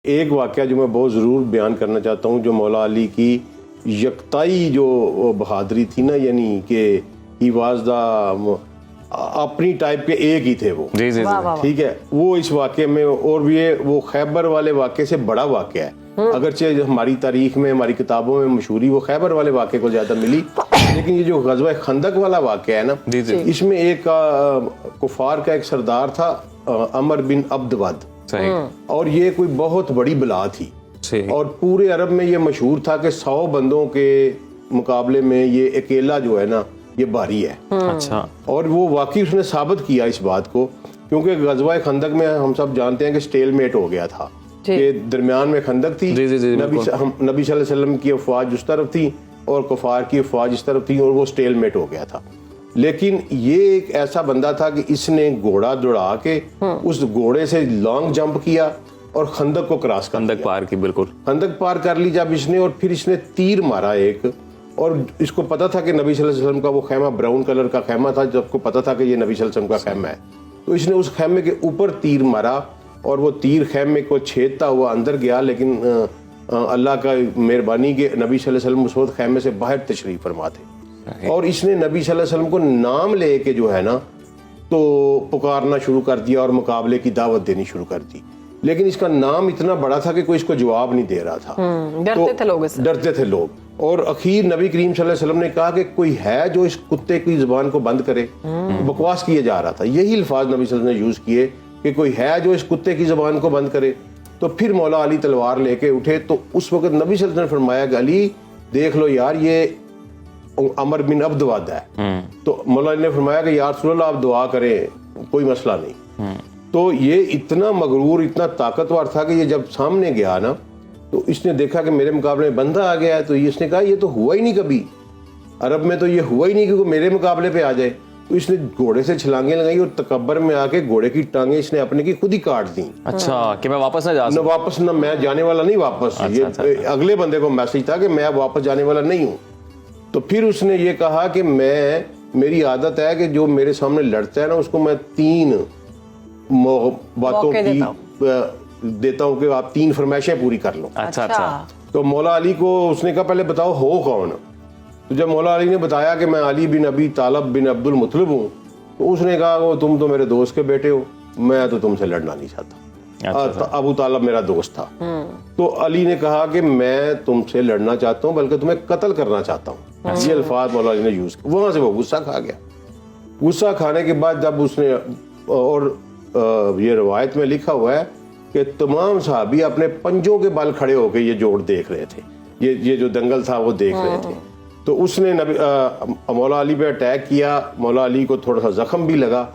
एक वाक़या जो मैं बहुत ज़रूर बयान करना चाहता हूँ, जो मौला अली की यकताई जो बहादुरी थी ना, यानी कि ही वाज द अपनी टाइप के एक ही थे वो। जी जी जी। ठीक है, वो इस वाक़े में, और भी वो खैबर वाले वाक़े से बड़ा वाक़या है। अगरचे हमारी तारीख में, हमारी किताबों में मशहूरी वो खैबर वाले वाक़े को ज़्यादा मिली, लेकिन ये जो ग़ज़वा खंदक वाला वाक़या है ना, जी जी। इसमें एक कुफार का एक सरदार था, अमर बिन अब्दवद, सही। और ये कोई बहुत बड़ी बला थी, सही। और पूरे अरब में ये मशहूर था कि 100 बंदों के मुकाबले में ये अकेला जो है ना, ये भारी है। अच्छा। और वो वाकई उसने साबित किया इस बात को, क्योंकि गज़वा खंदक में हम सब जानते हैं कि स्टेलमेट हो गया था, कि दरमियान में खंदक थी। जी जी जी, नबी सल्लल्लाहु अलैहि वसल्लम की अफवाज उस तरफ थी और कुफार की अफवाज इस तरफ थी, और वो स्टेलमेट हो गया था। लेकिन ये एक ऐसा बंदा था कि इसने घोड़ा दौड़ा के उस घोड़े से लॉन्ग जंप किया और खंदक को क्रॉस कर खंदक पार की, बिल्कुल खंदक पार कर ली जब इसने, और फिर इसने तीर मारा एक, और इसको पता था कि नबी सल्लल्लाहु अलैहि वसल्लम का वो खैमा ब्राउन कलर का खैमा था, जबको पता था कि ये नबी सल्लल्लाहु अलैहि वसल्लम का खैमा है, तो इसने उस खैमे के ऊपर तीर मारा और वो तीर खैमे को छेदता हुआ अंदर गया। लेकिन अल्लाह का मेहरबानी के नबी सल्लल्लाहु अलैहि वसल्लम उस वक्त खैमे से बाहर तशरीफ फरमा थे, और इसने नबी सल्लल्लाहु अलैहि वसल्लम को नाम लेके जो है ना, तो पुकारना शुरू कर दिया और मुकाबले की दावत देनी शुरू कर दी। लेकिन इसका नाम इतना बड़ा था कि कोई इसको जवाब नहीं दे रहा था। डरते थे लोग, और अखीर नबी करीम सल्लल्लाहु अलैहि वसल्लम ने कहा कि कोई है जो इस कुत्ते की जुबान को बंद करे। बकवास किया जा रहा था, यही अल्फाज नबी सल्लल्लाहु अलैहि वसल्लम ने यूज किए कि कोई है जो इस कुत्ते की जुबान को बंद करे। तो फिर मौला अली तलवार लेके उठे, तो उस वक्त नबी सल्लल्लाहु अलैहि वसल्लम ने फरमाया कि अली देख लो यार, ये अमर बिन अब्दवद है। तो मौला अली ने फरमाया कि यार रसूल अल्लाह, आप दुआ करें, कोई मसला नहीं। तो ये इतना मगरूर, इतना ताकतवर था कि ये जब सामने गया ना, तो इसने देखा कि मेरे मुकाबले में बंदा आ गया है, तो इसने कहा ये तो हुआ ही नहीं कभी, अरब में तो ये हुआ ही नहीं कि वो मेरे मुकाबले पे आ जाए। तो इसने घोड़े से छलांगे लगाई और तकब्बर में आके घोड़े की टांगे इसने अपने की खुद ही काट दी। अच्छा, कि मैं वापस ना जा सकूं। वापस ना, मैं जाने वाला नहीं वापस। अच्छा, ये अच्छा। अगले बंदे को मैसेज था कि मैं अब वापस जाने वाला नहीं हूँ। तो फिर उसने ये कहा कि मेरी आदत है कि जो मेरे सामने लड़ता है ना, उसको मैं 3 बातों की देता हूँ कि आप 3 फरमाइशें पूरी कर लो। अच्छा अच्छा। तो मौला अली को उसने कहा पहले बताओ हो कौन। तो जब मौला अली ने बताया कि मैं अली बिन अबी तालब बिन अब्दुल मुतलिब हूँ, तो उसने कहा वो तुम तो मेरे दोस्त के बेटे हो, मैं तो तुमसे लड़ना नहीं चाहता। अच्छा। अबू तालब मेरा दोस्त था। तो अली ने कहा कि मैं तुमसे लड़ना चाहता हूँ, बल्कि तुम्हें कत्ल करना चाहता हूँ। ये अल्फाज मौला अली ने यूज किया। वहां से वो गुस्सा खा गया। गुस्सा खाने के बाद जब उसने, और ये रवायत में लिखा हुआ है कि तमाम सहाबी अपने पंजों के बल खड़े होकर ये जोड़ देख रहे थे, ये जो दंगल था वो देख रहे थे। तो उसने मौला अली पे अटैक किया। मौला अली को थोड़ा सा जख्म भी लगा,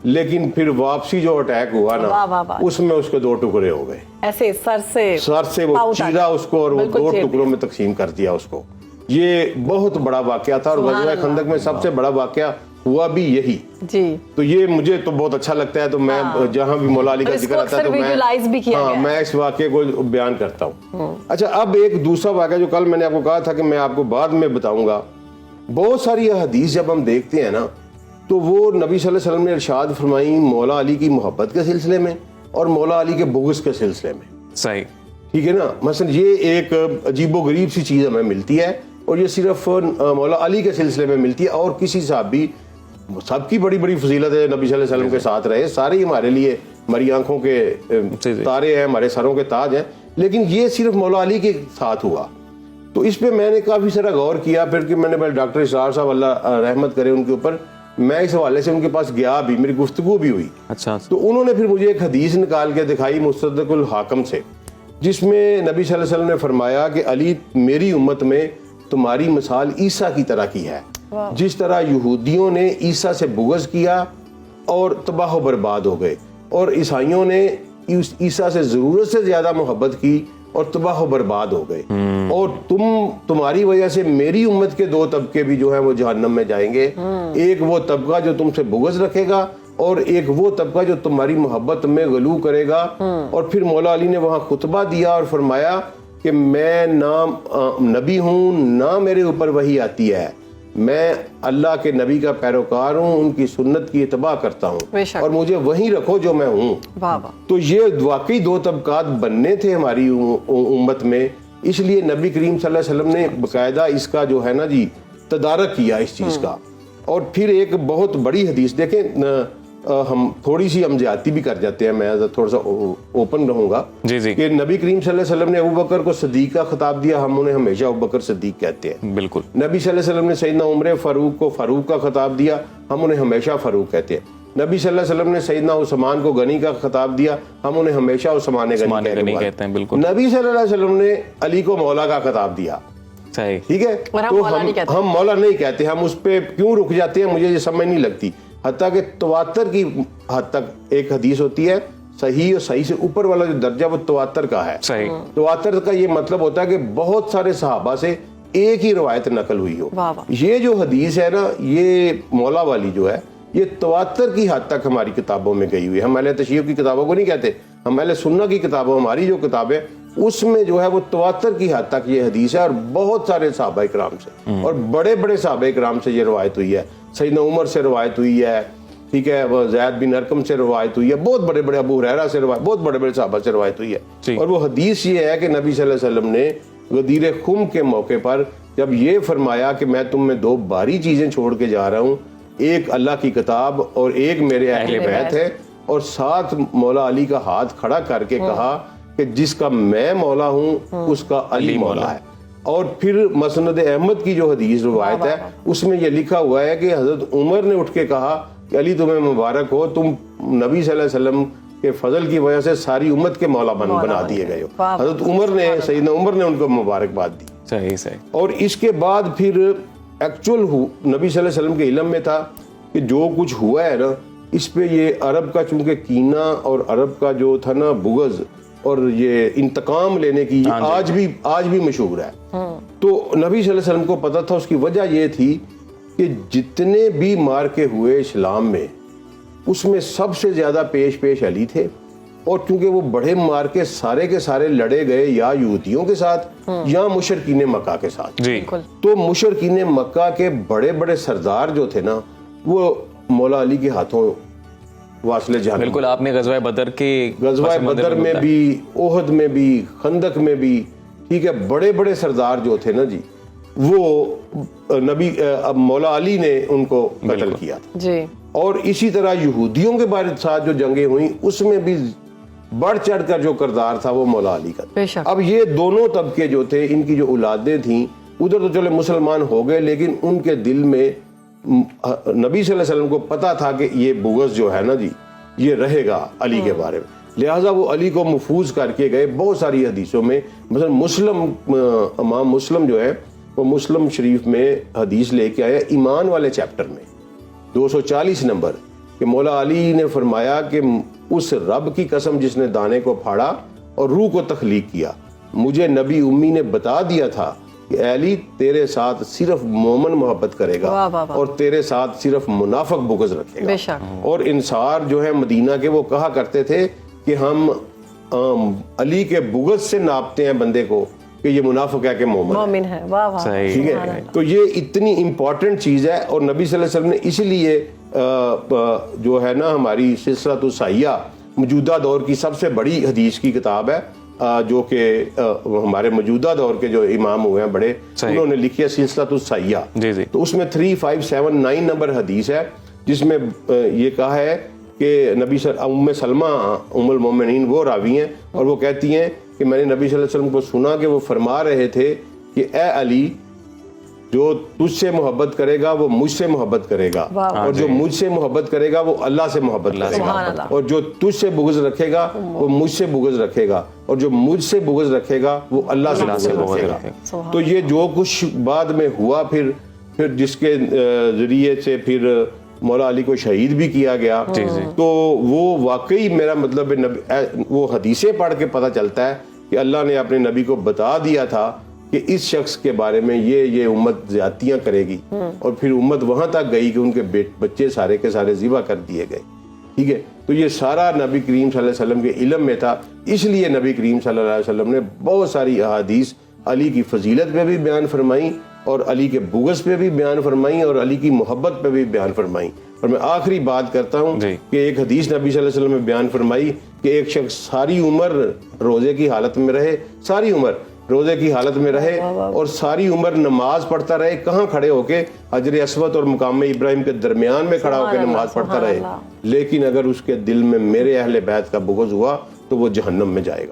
लेकिन फिर वापसी जो अटैक हुआ ना, उसमें उसके 2 टुकड़े हो गए, ऐसे सर से वो चीरा उसको, और वो 2 टुकड़ों में तकसीम कर दिया उसको। ये बहुत बड़ा वाकया था, और ग़ज़वा खंदक में सबसे बड़ा वाकया हुआ भी यही जी। तो ये मुझे तो बहुत अच्छा लगता है। तो मैं जहां भी मौला अली का जिक्र आता है तो मैं इस वाक़े को बयान करता हूँ। अच्छा, अब एक दूसरा वाक़या जो कल मैंने आपको कहा था कि मैं आपको बाद में बताऊंगा। बहुत सारी हदीस जब हम देखते हैं ना, तो वो नबी सल्लल्लाहु अलैहि वसल्लम ने इरशाद फरमाई मौला अली की मोहब्बत के सिलसिले में और मौला अली के बुग़्ज़ के सिलसिले में। सही, ठीक है ना। मसलन ये एक अजीबोगरीब सी चीज़ हमें मिलती है, और ये सिर्फ मौला अली के सिलसिले में मिलती है, और किसी साहबी, सबकी बड़ी बड़ी फजीलत है, नबी सल्लल्लाहु अलैहि वसल्लम के साथ रहे, सारे ही हमारे लिए हमारी आंखों के तारे हैं, हमारे सरों के ताज हैं, लेकिन ये सिर्फ मौला अली के साथ हुआ। तो इस पे मैंने काफ़ी सारा गौर किया। फिर कि मैंने डॉक्टर इसरार साहब, अल्लाह रहमत करे उनके ऊपर, मैं इस हवाले से उनके पास गया भी, मेरी गुफ्तगू भी हुई। अच्छा। तो उन्होंने फिर मुझे एक हदीस निकाल के दिखाई मुस्तदरकुल हाकिम से, जिसमें नबी सल्लल्लाहु अलैहि वसल्लम ने फरमाया कि अली मेरी उम्मत में तुम्हारी मिसाल ईसा की तरह की है। जिस तरह यहूदियों ने ईसा से बुग़्ज़ किया और तबाह बर्बाद हो गए, और ईसाइयों ने ईसा से ज़रूरत से ज़्यादा मोहब्बत की और तबाह बर्बाद हो गए, और तुम्हारी वजह से मेरी उम्मत के 2 तबके भी जो है वो जहन्नम में जाएंगे। एक वो तबका जो तुमसे बुग़्ज़ रखेगा, और एक वो तबका जो तुम्हारी मोहब्बत में गलू करेगा। और फिर मौला अली ने वहाँ खुतबा दिया और फरमाया कि मैं ना नबी हूँ, ना मेरे ऊपर वही आती है, मैं अल्लाह के नबी का पैरोकार हूँ, उनकी सुन्नत की इत्तबा करता हूँ बेशक। और मुझे वहीं रखो जो मैं हूँ। वाह वाह। तो ये वाकई दो तबकात बनने थे हमारी उम्मत में, इसलिए नबी करीम सल्लल्लाहु अलैहि वसल्लम ने बाकायदा इसका जो है ना जी तदारक किया इस चीज़ का। और फिर एक बहुत बड़ी हदीस देखें, हम थोड़ी सी हम ज्यादती भी कर जाते हैं, मैं थोड़ा सा ओपन रहूंगा जी जी कि नबी करीम सल्लल्लाहु अलैहि वसल्लम ने अबू बकर को सदीक का खिताब दिया, हम उन्हें हमेशा अबू बकर सदीक कहते हैं। बिल्कुल। नबी सल्लल्लाहु अलैहि वसल्लम ने सैयदना उमर फारूक को फारूक का खिताब दिया, हम उन्हें हमेशा फारूक कहते हैं। नबी सल्लल्लाहु अलैहि वसल्लम ने सैयदना उस्मान को गनी का खिताब दिया, हम उन्हें हमेशा उस्मान गनी कहते हैं। बिल्कुल। नबी सल्लल्लाहु अलैहि वसल्लम ने अली को मौला का खिताब दिया, सही, ठीक है, और तो हम मौला नहीं कहते, हम उस पर क्यों रुक जाते हैं मुझे ये समझ नहीं लगती। हत्ता कि तवातर की हद तक एक हदीस होती है, सही और सही से ऊपर वाला जो दर्जा वो तवातर का है। सही। तवातर का ये मतलब होता है कि बहुत सारे सहाबा से एक ही रवायत नकल हुई हो। वाह वाह। ये जो हदीस है ना, ये मौला वाली जो है, ये तवातर की हद तक हमारी किताबों में गई हुई है। हम अहले तशय्युह की किताबों को नहीं कहते, हम अहले सुन्ना की किताबों, हमारी जो किताब है उसमें जो है वो तवातर की हद तक ये हदीस है, और बहुत सारे सहाबा इकराम से और बड़े बड़े सहाबा इकराम से ये रवायत हुई है। सैयदना उमर से रवायत हुई है, ठीक है, वो ज़ैद बिन अरकम से रवायत हुई है, बहुत बड़े बड़े अबू हुरैरा से रवायत, बहुत बड़े बड़े सहाबा से रवायत हुई है। और वो हदीस ये है कि नबी सल्लल्लाहु अलैहि वसल्लम ने गदीर खुम के मौके पर जब ये फरमाया कि मैं तुम में दो भारी चीजें छोड़ के जा रहा हूँ, एक अल्लाह की किताब और एक मेरे अहले बैत है, और साथ मौला अली का हाथ खड़ा करके कहा कि जिसका मैं मौला हूँ उसका अली मौला है। और फिर मसनद अहमद की जो हदीस रवायत है उसमें यह लिखा हुआ है कि हजरत उमर ने उठ के कहा कि अली तुम्हें मुबारक हो, तुम नबी सल्लल्लाहु अलैहि वसल्लम के फजल की वजह से सारी उम्मत के मौला बना दिए गए हो। हजरत उमर ने, सैयदना उमर ने उनको मुबारकबाद दी। सही सही। और इसके बाद फिर एक्चुअल नबी सल्लल्लाहु अलैहि वसल्लम के इल्म में था कि जो कुछ हुआ है ना, इस पे ये अरब का चूंकि कीना और अरब का जो था ना बुग़्ज़ और ये इंतकाम लेने की आज भी मशहूर है। तो नबी सल्लल्लाहु अलैहि वसल्लम को पता था, उसकी वजह ये थी कि जितने भी मार के हुए इस्लाम में, उसमें सबसे ज्यादा पेश अली थे। और क्योंकि वो बड़े मार के सारे लड़े गए या यहूदियों के साथ या मुशरकीन मक्का के साथ जी। तो मुशरकीन मक्का के बड़े बड़े सरदार जो थे ना, वो मौला अली के हाथों वासले जाने। बिल्कुल। आपने गज़वा बदर में भी, ओहद में भी, खंदक में भी, ठीक है, बड़े बड़े सरदार जो थे ना जी, वो नबी मौला अली ने उनको कत्ल किया था जी। और इसी तरह यहूदियों के बारे साथ जो जंगें हुई उसमें भी बढ़ चढ़ कर जो किरदार था वो मौला अली का। अब ये दोनों तबके जो थे, इनकी जो औलादें थी, उधर तो चले मुसलमान हो गए, लेकिन उनके दिल में नबी सल्लल्लाहु अलैहि वसल्लम को पता था कि ये बुग़्ज़ जो है ना जी, ये रहेगा अली के बारे में, लिहाजा वो अली को महफूज करके गए। बहुत सारी हदीसों में, मतलब इमाम मुस्लिम जो है वो मुस्लिम शरीफ में हदीस लेके आया ईमान वाले चैप्टर में 240 नंबर कि मौला अली ने फरमाया कि उस रब की कसम जिसने दाने को फाड़ा और रूह को तख्लीक किया, मुझे नबी उम्मी ने बता दिया था कि अली तेरे साथ सिर्फ मोमन मोहब्बत करेगा और तेरे साथ सिर्फ मुनाफिक बुग़्ज़ रखेगा। और इंसार जो है मदीना के, वो कहा करते थे कि हम अली के बुग़्ज़ से नापते हैं बंदे को कि ये मुनाफिक है कि मोमिन है। ठीक है, तो ये इतनी इंपॉर्टेंट चीज़ है। और नबी सल्लल्लाहु अलैहि वसल्लम ने इसीलिए जो है ना, हमारी सिलसिलतुस सहिहा मौजूदा दौर की सबसे बड़ी हदीस की किताब है, जो कि हमारे मौजूदा दौर के जो इमाम हुए हैं बड़े, उन्होंने लिखी है सिलसिलतुस सहिहा। तो उसमें 3579 नंबर हदीस है, जिसमें ये कहा है कि नबी उम्मे सलमा उम्मुल मोमिनीन वो रावी हैं, और वो कहती हैं कि मैंने नबी सल्लल्लाहु अलैहि वसल्लम को सुना कि वो फरमा रहे थे कि ए अली, जो तुझसे मोहब्बत करेगा वो मुझसे मोहब्बत करेगा, और जो मुझसे मोहब्बत करेगा वो अल्लाह से मोहब्बत करेगा, और जो तुझसे बुग़्ज़ रखेगा वो मुझसे बुग़्ज़ रखेगा, और जो मुझसे बुग़्ज़ रखेगा वो अल्लाह से बुग़्ज़ रखेगा। तो ये जो कुछ बाद में हुआ, फिर जिसके जरिए से फिर मौला अली को शहीद भी किया गया, तो वो वाकई, मेरा मतलब वो हदीसें पढ़ के पता चलता है कि अल्लाह ने अपने नबी को बता दिया था कि इस शख्स के बारे में ये उम्मत ज्यादतियां करेगी, और फिर उम्मत वहां तक गई कि उनके बच्चे सारे के सारे ज़िबा कर दिए गए। ठीक है, तो ये सारा नबी करीम सल्लल्लाहु अलैहि वसल्लम के इल्म में था। इसलिए नबी करीम सल्लल्लाहु अलैहि वसल्लम ने बहुत सारी अहादीस अली की फजीलत में भी बयान फरमाई और अली के बुग़्ज़ पे भी बयान फरमाई और अली की मोहब्बत पे भी बयान फरमाई। और मैं आखिरी बात करता हूँ जी। कि एक हदीस नबी सल्लल्लाहु अलैहि वसल्लम में बयान फरमाई कि एक शख्स सारी उम्र रोज़े की हालत में रहे, सारी उम्र रोज़े की हालत में रहे और सारी उम्र नमाज पढ़ता रहे, कहाँ खड़े होके हजर अस्वद और मुकाम इब्राहिम के दरमियान में खड़ा होकर नमाज पढ़ता रहे, लेकिन अगर उसके दिल में मेरे अहले बैत का बुग़्ज़ हुआ तो वो जहन्नम में जाएगा।